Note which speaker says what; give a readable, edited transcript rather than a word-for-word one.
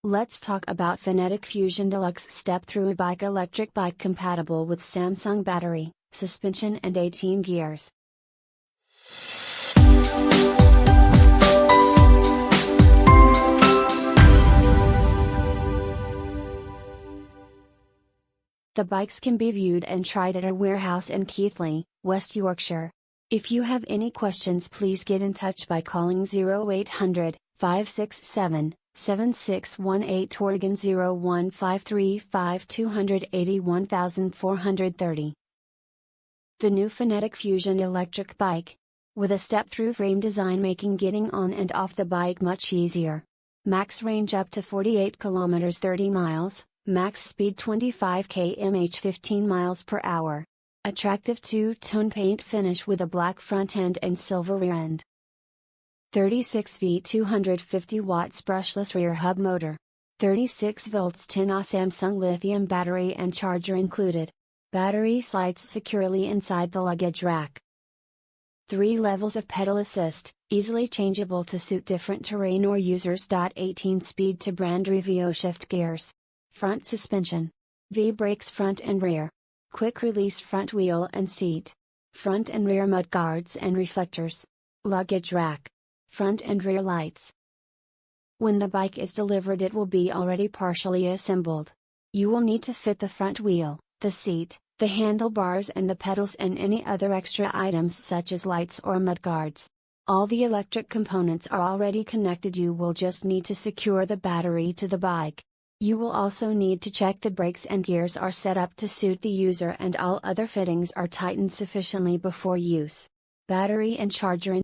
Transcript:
Speaker 1: Let's talk about Fenetic Fusion Deluxe Step-Through Bike Electric Bike compatible with Samsung battery, suspension and 18 gears. The bikes can be viewed and tried at our warehouse in Keighley, West Yorkshire. If you have any questions, please get in touch by calling 0800 567 7618 or again 01535 281,430. The new Fenetic Fusion Electric Bike, with a step-through frame design making getting on and off the bike much easier. Max range up to 48 km 30 miles, max speed 25 km/h 15 miles per hour. Attractive two-tone paint finish with a black front end and silver rear end. 36V 250 watts brushless rear hub motor. 36 volts 10Ah Samsung Lithium battery and charger included. Battery slides securely inside the luggage rack. 3 levels of pedal assist, easily changeable to suit different terrain or users. 18 speed to brand Reveoshift gears. Front suspension. V brakes front and rear. Quick release front wheel and seat. Front and rear mudguards and reflectors. Luggage rack. Front and rear lights. When the bike is delivered, it will be already partially assembled. You will need to fit the front wheel, the seat, the handlebars and the pedals and any other extra items such as lights or mudguards. All the electric components are already connected. You will just need to secure the battery to the bike. You will also need to check the brakes and gears are set up to suit the user and all other fittings are tightened sufficiently before use. Battery and charger